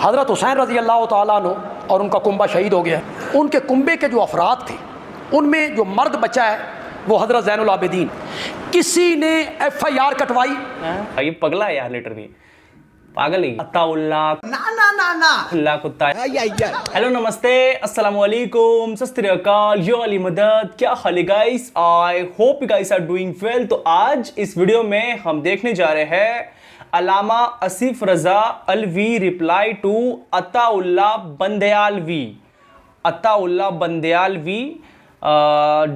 حضرت حسین رضی اللہ تعالیٰ عنہ اور ان کا کنبہ شہید ہو گیا. ان کے کنبے کے جو افراد تھے ان میں جو مرد بچا ہے وہ حضرت زین العابدین. کسی نے ایف آئی آر کٹوائی. یہ پگلا ہے یار, لٹرلی پاگل ہی. عطا اللہ اللہ کتا. ہیلو نمستے السلام علیکم ست سری اکال یو علی مدد. کیا حال ہے guys? I hope you guys are doing well. تو آج اس ویڈیو میں ہم دیکھنے جا رہے ہیں علامہ آصف رضا الوی ریپلائی ٹو عطا اللہ بندیالوی. عطا اللہ بندیالوی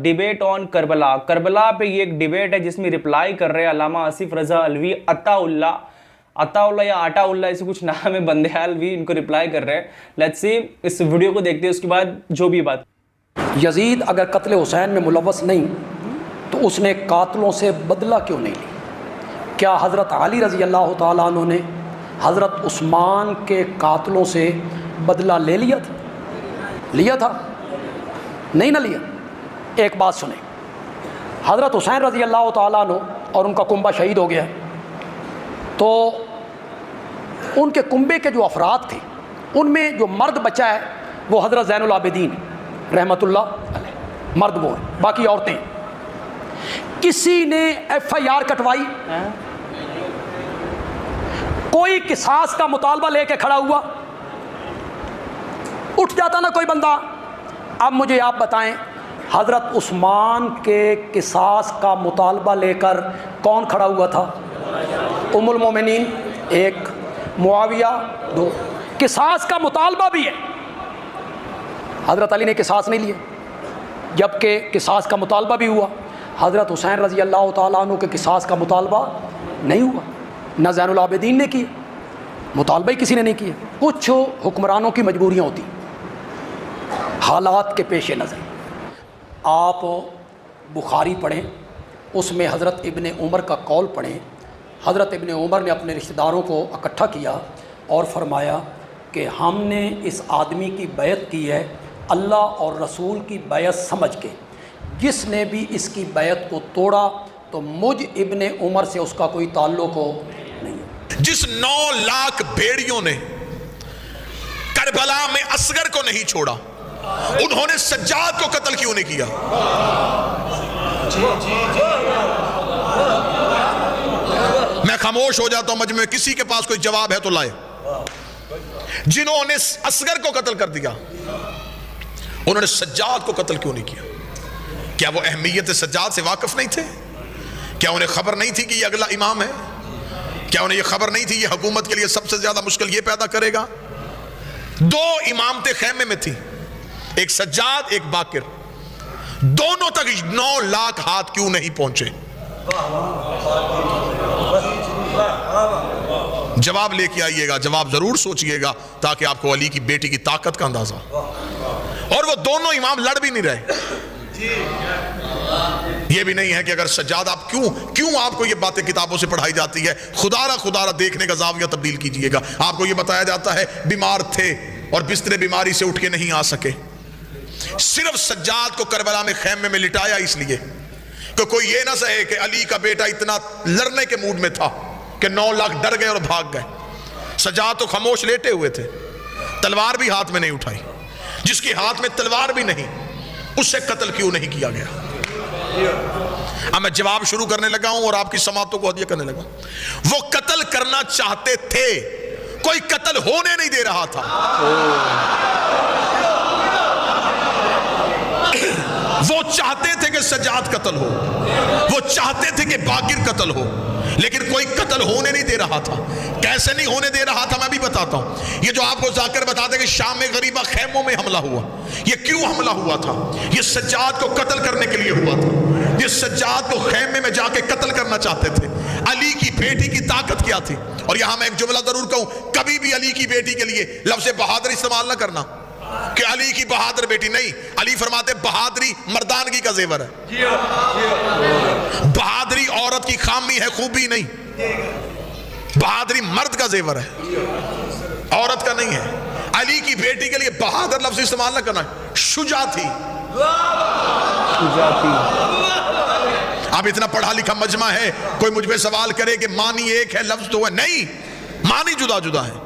ڈیبیٹ آن کربلا. کربلا پہ یہ ایک ڈیبیٹ ہے جس میں ریپلائی کر رہے ہیں علامہ آصف رضا الوی. عطا اللہ یا آٹا اللہ ایسے کچھ نام ہے, بندیالوی ان کو ریپلائی کر رہے ہیں. لیٹس سی اس ویڈیو کو دیکھتے ہیں, اس کے بعد جو بھی بات. یزید اگر قتل حسین میں ملوث نہیں تو اس نے قاتلوں سے بدلہ کیوں نہیں لی؟ کیا حضرت علی رضی اللہ تعالیٰ عنہ نے حضرت عثمان کے قاتلوں سے بدلہ لے لیا تھا؟ لیا تھا؟ نہیں نہ لیا. ایک بات سنیں, حضرت حسین رضی اللہ تعالیٰ عنہ اور ان کا کنبہ شہید ہو گیا تو ان کے کنبے کے جو افراد تھے ان میں جو مرد بچا ہے وہ حضرت زین العابدین رحمۃ اللہ علیہ, مرد وہ ہیں. باقی عورتیں کسی نے ایف آئی آر کٹوائی؟ کوئی قصاص کا مطالبہ لے کے کھڑا ہوا؟ اٹھ جاتا نا کوئی بندہ. اب مجھے آپ بتائیں, حضرت عثمان کے قصاص کا مطالبہ لے کر کون کھڑا ہوا تھا؟ ام المومنین ایک, معاویہ دو. قصاص کا مطالبہ بھی ہے. حضرت علی نے قصاص نہیں لیا, جبکہ قصاص کا مطالبہ بھی ہوا. حضرت حسین رضی اللہ تعالیٰ عنہ کے قصاص کا مطالبہ نہیں ہوا, نہ زین العابدین نے کیا, مطالبہ ہی کسی نے نہیں کیا. کچھ حکمرانوں کی مجبوریاں ہوتی, حالات کے پیش نظر. آپ بخاری پڑھیں, اس میں حضرت ابن عمر کا قول پڑھیں. حضرت ابن عمر نے اپنے رشتہ داروں کو اکٹھا کیا اور فرمایا کہ ہم نے اس آدمی کی بیعت کی ہے اللہ اور رسول کی بیعت سمجھ کے. جس نے بھی اس کی بیعت کو توڑا تو مجھ ابن عمر سے اس کا کوئی تعلق ہو نہیں. جس 9 لاکھ بھیڑیوں نے کربلا میں اصغر کو نہیں چھوڑا, انہوں نے سجاد کو قتل کیوں نہیں کیا؟ میں خاموش ہو جاتا ہوں مجمع میں, کسی کے پاس کوئی جواب ہے تو لائے. جنہوں نے اصغر کو قتل کر دیا انہوں نے سجاد کو قتل کیوں نہیں کیا؟ کیا وہ اہمیت سجاد سے واقف نہیں تھے؟ کیا انہیں خبر نہیں تھی کہ یہ اگلا امام ہے؟ کیا انہیں یہ خبر نہیں تھی یہ حکومت کے لیے سب سے زیادہ مشکل یہ پیدا کرے گا؟ 2 امامتیں خیمے میں تھی, ایک سجاد ایک باقر. دونوں تک 9 لاکھ ہاتھ کیوں نہیں پہنچے؟ جواب لے کے آئیے گا, جواب ضرور سوچئے گا تاکہ آپ کو علی کی بیٹی کی طاقت کا اندازہ. اور وہ دونوں امام لڑ بھی نہیں رہے. یہ بھی نہیں ہے کہ اگر سجاد آپ کیوں آپ کو یہ باتیں کتابوں سے پڑھائی جاتی ہے؟ خدا دیکھنے کا زاویہ تبدیل کیجئے گا. آپ کو یہ بتایا جاتا ہے بیمار تھے اور بستر بیماری سے اٹھ کے نہیں آ سکے. صرف سجاد کو کربلا میں خیمے میں لٹایا اس لیے کہ کوئی یہ نہ سہے کہ علی کا بیٹا اتنا لڑنے کے موڈ میں تھا کہ 9 لاکھ ڈر گئے اور بھاگ گئے. سجاد تو خاموش لیٹے ہوئے تھے, تلوار بھی ہاتھ میں نہیں اٹھائی. جس کے ہاتھ میں تلوار بھی نہیں اسے قتل کیوں نہیں کیا گیا؟ اب میں جواب شروع کرنے لگا ہوں اور آپ کی سماعتوں کو ہدیہ کرنے لگا. وہ قتل کرنا چاہتے تھے, کوئی قتل ہونے نہیں دے رہا تھا. وہ چاہتے تھے کہ سجاد قتل ہو, وہ چاہتے تھے کہ باقر قتل ہو, لیکن کوئی قتل ہونے نہیں دے رہا تھا. کیسے نہیں ہونے دے رہا تھا میں بھی بتاتا ہوں. یہ جو آپ کو ذاکر بتاتے کہ شام میں غریبہ خیموں میں حملہ ہوا, یہ کیوں حملہ ہوا تھا؟ یہ سجاد کو قتل کرنے کے لیے ہوا تھا. یہ سجاد کو خیمے میں جا کے قتل کرنا چاہتے تھے. علی کی بیٹی کی طاقت کیا تھی؟ اور یہاں میں ایک جملہ ضرور کہوں, کبھی بھی علی کی بیٹی کے لیے لفظ بہادر استعمال نہ کرنا کہ علی کی بہادر بیٹی. نہیں, علی فرماتے بہادری مردانگی کا زیور ہے. بہادری عورت کی خامی ہے, خوبی نہیں. بہادری مرد کا زیور ہے, عورت کا نہیں ہے. علی کی بیٹی کے لیے بہادر لفظ استعمال نہ کرنا. شجاع تھی. اب اتنا پڑھا لکھا مجمع ہے, کوئی مجھ پہ سوال کرے کہ معنی ایک ہے لفظ تو ہے, نہیں, معنی جدا جدا ہے.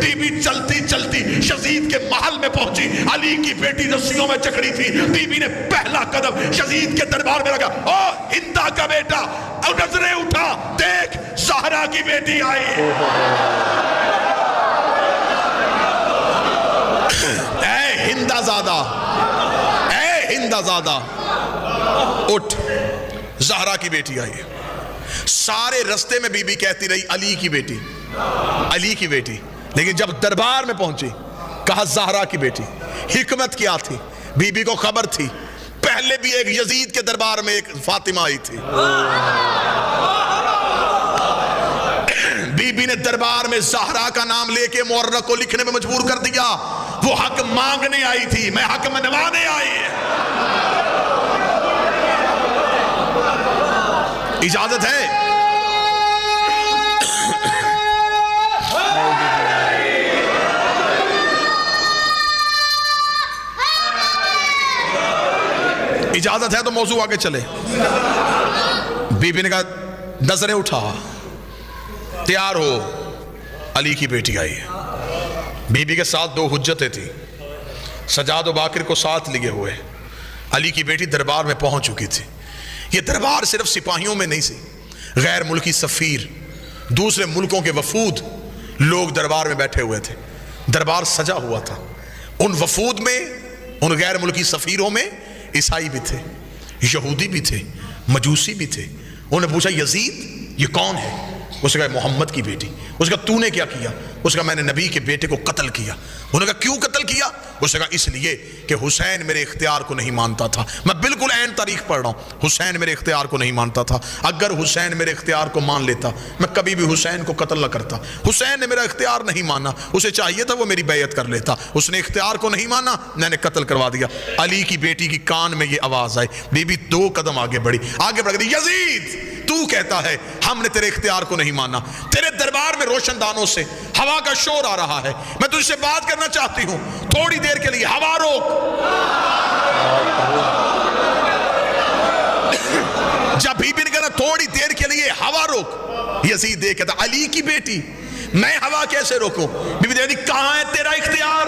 بی بی چلتی چلتی شزید کے محل میں پہنچی. علی کی بیٹی رسیوں میں جکڑی تھی. بی بی نے پہلا قدم شزید کے دربار میں لگا. او ہندا کا بیٹا, نظریں اٹھا, دیکھ زہرا کی بیٹی آئی. اے ہندا زادہ, اے ہندا زادہ, اٹھ, زہرا کی بیٹی آئی. سارے رستے میں بی بی کہتی رہی علی کی بیٹی, علی کی بیٹی, لیکن جب دربار میں پہنچی کہا زہرا کی بیٹی. حکمت کیا تھی؟ بی بی کو خبر تھی پہلے بھی ایک یزید کے دربار میں ایک فاطمہ آئی تھی. بی بی نے دربار میں زہرا کا نام لے کے مورخ کو لکھنے میں مجبور کر دیا. وہ حق مانگنے آئی تھی, میں حق منوانے آئی. اجازت ہے؟ اجازت ہے تو موضوع آگے چلے. بی بی نے کہا نظریں اٹھا, تیار ہو, علی کی بیٹی آئی. بی بی کے ساتھ دو حجتیں تھیں, سجاد و باقر کو ساتھ لیے ہوئے. علی کی بیٹی دربار میں پہنچ چکی تھی. یہ دربار صرف سپاہیوں میں نہیں سی, غیر ملکی سفیر, دوسرے ملکوں کے وفود لوگ دربار میں بیٹھے ہوئے تھے. دربار سجا ہوا تھا. ان وفود میں, ان غیر ملکی سفیروں میں عیسائی بھی تھے, یہودی بھی تھے, مجوسی بھی تھے. انہوں نے پوچھا یزید یہ کون ہے؟ اس نے کہا محمد کی بیٹی. اس نے کہا تو نے کیا کیا؟ اس نے کہا میں نے نبی کے بیٹے کو قتل کیا. انہوں نے کہا کیوں قتل کیا؟ اس نے کہا اس لیے کہ حسین میرے اختیار کو نہیں مانتا تھا. میں بالکل عین تاریخ پڑھ رہا ہوں. حسین میرے اختیار کو نہیں مانتا تھا. اگر حسین میرے اختیار کو مان لیتا میں کبھی بھی حسین کو قتل نہ کرتا. حسین نے میرا اختیار نہیں مانا, اسے چاہیے تھا وہ میری بیعت کر لیتا. اس نے اختیار کو نہیں مانا, میں نے قتل کروا دیا. علی کی بیٹی کی کان میں یہ آواز آئی. بی بی دو قدم آگے بڑھی, آگے بڑھ گئی. یزید تو کہتا ہے ہم نے تیرے اختیار کو نہیں مانا. تیرے دربار میں روشن دانوں سے ہوا کا شور آ رہا ہے. میں تجھ سے بات کرنا چاہتی ہوں, تھوڑی دیر کے لیے ہوا روک. جب بی بی نے کہا تھوڑی دیر کے لیے ہوا روک, یزید دیکھ کہتا علی کی بیٹی میں ہوا کیسے روکوں؟ بی بی نے کہا کہاں ہے تیرا اختیار؟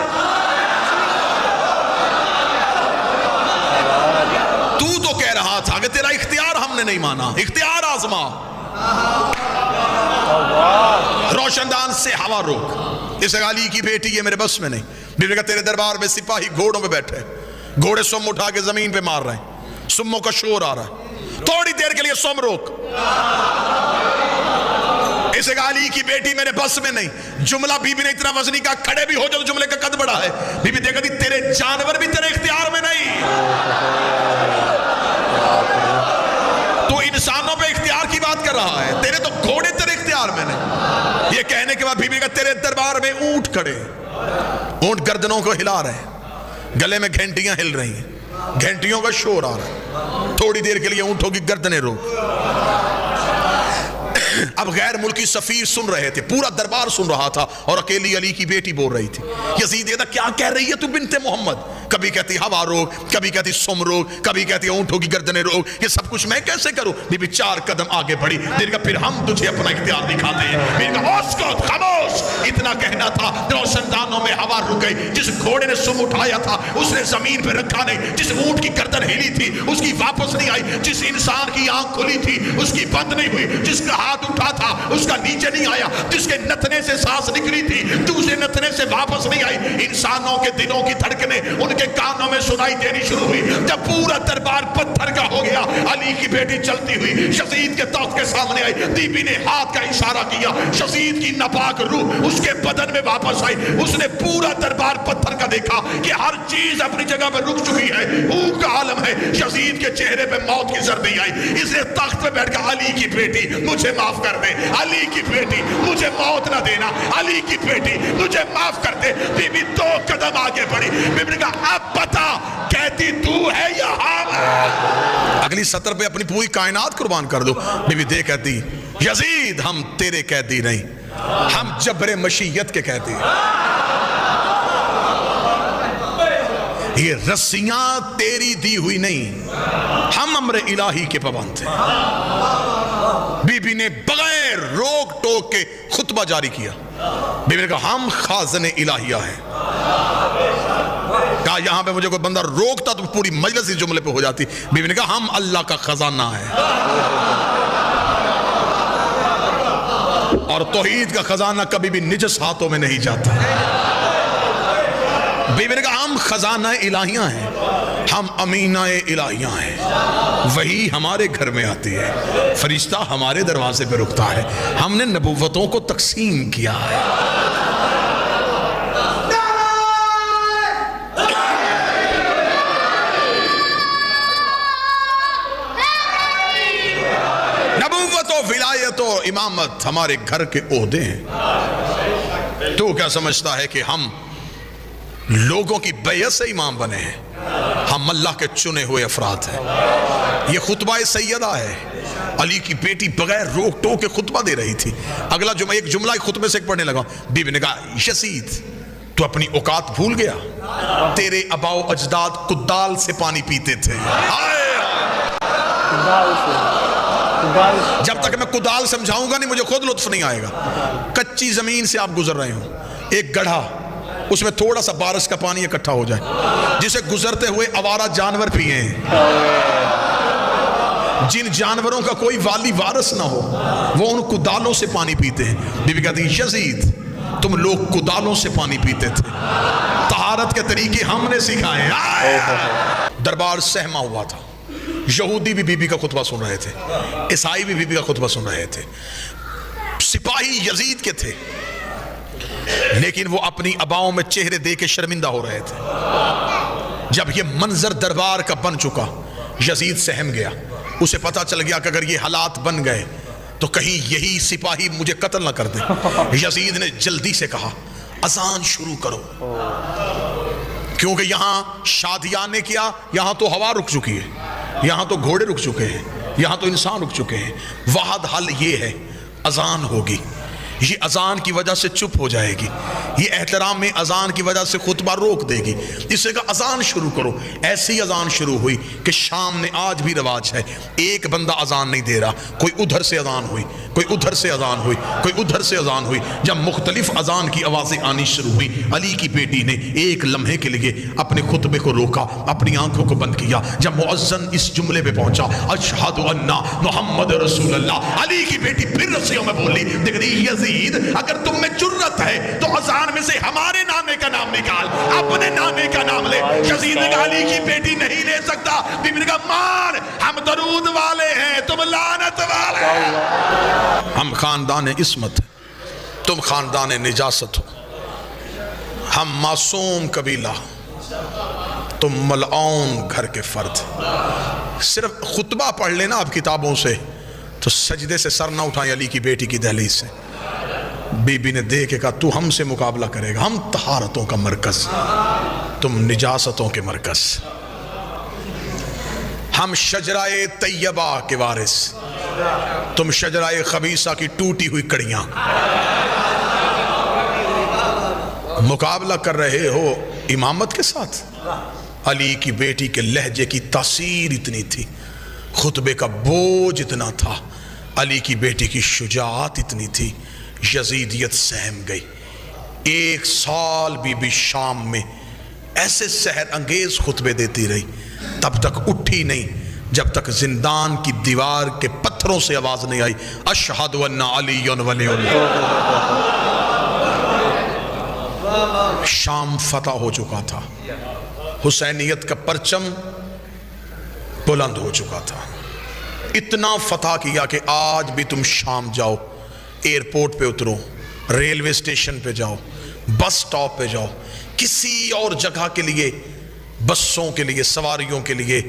تو کہہ رہا تھا کہ تیرا اختیار ہم نے نہیں مانا. اختیار آزما. روشن دان سے ہوا روک. اس علی کی بیٹی یہ میرے بس میں نہیں. بی بی نے کہا تیرے دربار میں سپاہی گھوڑوں پہ بیٹھے, گھوڑے سم اٹھا کے زمین پہ مار رہے ہیں, سموں کا شور آ رہا ہے, تھوڑی دیر کے لیے سم روک. اسے کہا علی کی بیٹی میرے بس میں نہیں. جملہ بی بی نے اتنا وزنی کہا کھڑے بھی ہو جاؤ, جملے کا قد بڑا ہے. بی بی دیکھا تھی تیرے جانور بھی تیرے اختیار میں نہیں. تو انسانوں پہ اختیار کی بات کر رہا ہے, تیرے تو گھوڑے تیرے اختیار میں نہیں. یہ کہنے کے بعد بی بی نے کہا تیرے دربار میں اونٹ کھڑے, اونٹ گردنوں کو ہلا رہے ہیں, گلے میں گھنٹیاں ہل رہی ہیں, گھنٹیوں کا شور آ رہا ہے. تھوڑی دیر کے لیے اونٹوں کی گردنیں روک. اب غیر ملکی سفیر سن رہے تھے, پورا دربار سن رہا تھا, اور اکیلی علی کی بیٹی بول رہی تھی. یزید کہتا کیا کہہ رہی ہے تو بنت محمد؟ کبھی کہتی ہوا روک, کبھی کہتی سم روک, کبھی کہتی اونٹوں کی گردنیں روک. یہ سب کچھ میں کیسے کروں؟ بی بی 4 قدم آگے بڑھی. دیکھا پھر ہم تجھے اپنا اختیار دکھاتے ہیں. میرے کہا اسکت, خاموش. اتنا کہنا تھا, روشن دانوں میں ہوا رک گئی. جس گھوڑے نے سم اٹھایا تھا اس نے زمین پہ رکھا نہیں. جس اونٹ کی گردن ہلی تھی اس کی واپس نہیں آئی. جس انسان کی آنکھ کھلی تھی اس کی بند نہیں ہوئی. جس کا ہاتھ اٹھا تھا اس کا نیچے نہیں آیا. جس کے نتنے سے سانس نکلی تھی دوسرے نتنے سے واپس نہیں آئی. انسانوں کے دلوں کی دھڑکنیں ان کے کانوں میں سنائی دینی شروع ہوئی. جب پورا دربار پتھر کا ہو گیا, علی کی بیٹی چلتی ہوئی یزید کے تخت کے سامنے آئی. بی بی نے ہاتھ کا اشارہ کیا, یزید کی ناپاک روح اس کے بدن میں واپس آئی. اس نے پورا دربار پتھر کا دیکھا کہ ہر چیز اپنی جگہ پہ رک چکی ہے, بھوک کا عالم ہے. یزید کے چہرے پہ موت کی زردی آئی. اس نے تخت پہ بیٹھ کر علی کی بیٹی مجھے معاف کر دے, علی کی بیٹی مجھے موت نہ دینا, علی کی بیٹی مجھے معاف کر دے. بی بی 2 قدم آگے بڑھی. بی بی نے کہا اب بتا کہتی تو ہے یا ہم؟ اگلی سطر پہ اپنی پوری کائنات قربان کر دو. بی بی دے کہتی یزید ہم تیرے قیدی نہیں, ہم جبر مشیت کے قیدی ہیں. یہ رسیاں تیری دی ہوئی نہیں, ہم امر الہی کے پابند ہیں. بی بی نے بغیر روک ٹوک کے خطبہ جاری کیا. بی بی نے کہا ہم خازن الہیہ ہیں. کہا یہاں پہ مجھے کوئی بندہ روکتا تو پوری مجلس اس جملے پہ ہو جاتی. بی بی نے کہا ہم اللہ کا خزانہ ہے. اور توحید کا خزانہ کبھی بھی نجس ہاتھوں میں نہیں جاتا. بی بی نے کہا ہم خزانہ الہیہ ہیں, ہم امینہ الہیہ ہیں. وہی ہمارے گھر میں آتی ہے, فرشتہ ہمارے دروازے پہ رکتا ہے, ہم نے نبوتوں کو تقسیم کیا ہے. نبوت و ولایت و امامت ہمارے گھر کے عہدے ہیں. تو کیا سمجھتا ہے کہ ہم لوگوں کی بیعت سے امام بنے ہیں؟ ہم اللہ کے چنے ہوئے افراد ہیں. یہ خطبہ سیدہ ہے. علی کی بیٹی بغیر روک ٹوک کے خطبہ دے رہی تھی. اگلا جملہ ایک جملہ خطبے سے پڑھنے لگا. بی بی نے کہا یزید تو اپنی اوقات بھول گیا, تیرے آباء و اجداد کدال سے پانی پیتے تھے. جب تک میں کدال سمجھاؤں گا نہیں مجھے خود لطف نہیں آئے گا. کچی زمین سے آپ گزر رہے ہوں, ایک گڑھا, اس میں تھوڑا سا بارش کا پانی اکٹھا ہو جائے, جسے گزرتے ہوئے آوارہ جانور پیے ہیں, جن جانوروں کا کوئی والی وارث نہ ہو, وہ ان کدالوں سے پانی پیتے ہیں. بی بی کہتی یزید تم لوگ کدالوں سے پانی پیتے تھے, طہارت کے طریقے ہم نے سکھائے. دربار سہما ہوا تھا. یہودی بھی بی بی کا خطبہ سن رہے تھے, عیسائی بھی بی بی کا خطبہ سن رہے تھے, سپاہی یزید کے تھے, لیکن وہ اپنی اباؤں میں چہرے دے کے شرمندہ ہو رہے تھے. جب یہ منظر دربار کا بن چکا, یزید سہم گیا. اسے پتا چل گیا کہ اگر یہ حالات بن گئے تو کہیں یہی سپاہی مجھے قتل نہ کر دیں. یزید نے جلدی سے کہا اذان شروع کرو, کیونکہ یہاں شادیاں نے کیا, یہاں تو ہوا رک چکی ہے, یہاں تو گھوڑے رک چکے ہیں, یہاں تو انسان رک چکے ہیں. واحد حل یہ ہے اذان ہوگی. یہ اذان کی وجہ سے چپ ہو جائے گی, یہ احترام میں اذان کی وجہ سے خطبہ روک دے گی. اس سے کہا اذان شروع کرو. ایسی اذان شروع ہوئی کہ شام میں آج بھی رواج ہے, ایک بندہ اذان نہیں دے رہا, کوئی ادھر سے اذان ہوئی, کوئی ادھر سے اذان ہوئی, کوئی ادھر سے اذان ہوئی. جب مختلف اذان کی آوازیں آنی شروع ہوئی, علی کی بیٹی نے ایک لمحے کے لیے اپنے خطبے کو روکا, اپنی آنکھوں کو بند کیا. جب مؤذن اس جملے پہ پہنچا اشہد ان محمد رسول اللہ, علی کی بیٹی پھر رسیوں میں بولی دیکھ رہی یزید اگر تم میں جرت ہے تو اذان میں سے ہمارے نامے کا نام نکال, اپنے نامے کا نام لے. یزید نے کہا علی کی بیٹی نہیں لے سکتا. بی بی نے کہا مان, ہم درود والے ہیں, تم لعنت والے. ہم خاندان عصمت, تم خاندان نجاست ہو. ہم معصوم قبیلہ, تم ملعون گھر کے فرد. صرف خطبہ پڑھ لینا آپ کتابوں سے تو سجدے سے سر نہ اٹھائیں علی کی بیٹی کی دہلیز سے. بی بی نے دیکھ کے کہا تو ہم سے مقابلہ کرے گا, ہم طہارتوں کا مرکز, تم نجاستوں کے مرکز. ہم شجرہ طیبہ کے وارث, تم شجرہ خبیثہ کی ٹوٹی ہوئی کڑیاں. مقابلہ کر رہے ہو امامت کے ساتھ. علی کی بیٹی کے لہجے کی تاثیر اتنی تھی, خطبے کا بوجھ اتنا تھا, علی کی بیٹی کی شجاعت اتنی تھی, یزیدیت سہم گئی. 1 سال بی بی شام میں ایسے سحر انگیز خطبے دیتی رہی, تب تک اٹھی نہیں جب تک زندان کی دیوار کے پتھروں سے آواز نہیں آئی اشہد ان علی ولی اللہ. شام فتح ہو چکا تھا, حسینیت کا پرچم بلند ہو چکا تھا. اتنا فتح کیا کہ آج بھی تم شام جاؤ, ایئرپورٹ پہ اترو, ریلوے اسٹیشن پہ جاؤ, بس سٹاپ پہ جاؤ, کسی اور جگہ کے لیے, بسوں کے لیے, سواریوں کے لیے,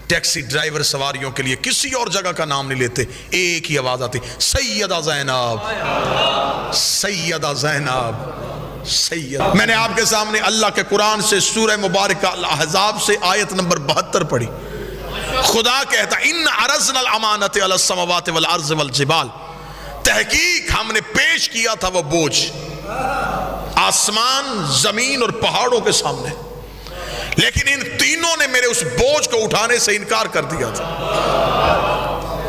ٹیکسی ڈرائیور سواریوں کے لیے کسی اور جگہ کا نام نہیں لیتے, ایک ہی آواز آتی سیدہ زینب, سیدہ زینب, سیدہ. میں نے آپ کے سامنے اللہ کے قرآن سے سورہ مبارکہ الاحزاب سے آیت نمبر 72 پڑھی. خدا کہتا ان عرضنا الامانت علی السماوات والارض والجبال, تحقیق ہم نے پیش کیا تھا وہ بوجھ آسمان, زمین اور پہاڑوں کے سامنے, لیکن ان تینوں نے میرے اس بوجھ کو اٹھانے سے انکار کر دیا تھا.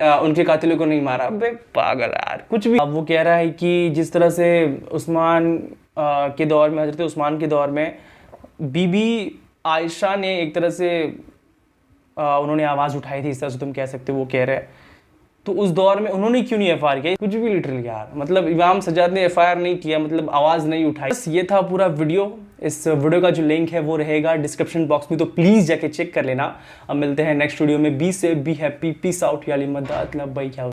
ان کے قاتلوں کو نہیں مارا. بے پاگل یار کچھ بھی. اب وہ کہہ رہا ہے کہ جس طرح سے عثمان کے دور میں, حضرت عثمان کے دور میں بی بی عائشہ نے ایک طرح سے انہوں نے آواز اٹھائی تھی, اس طرح سے تم کہہ سکتے ہو, وہ کہہ رہے ہیں. تو اس دور میں انہوں نے کیوں نہیں ایف آئی آر کیا, کچھ بھی لٹرلی یار. مطلب امام سجاد نے ایف آئی آر نہیں کیا, مطلب آواز نہیں اٹھائی. بس یہ تھا پورا ویڈیو. اس ویڈیو کا جو لنک ہے وہ رہے گا ڈسکرپشن باکس میں, تو پلیز جا کے چیک کر لینا. اب ملتے ہیں نیکسٹ ویڈیو میں. بی سے بی ہیپی, پیس آؤٹ. یا علی مدد. بھائی کیا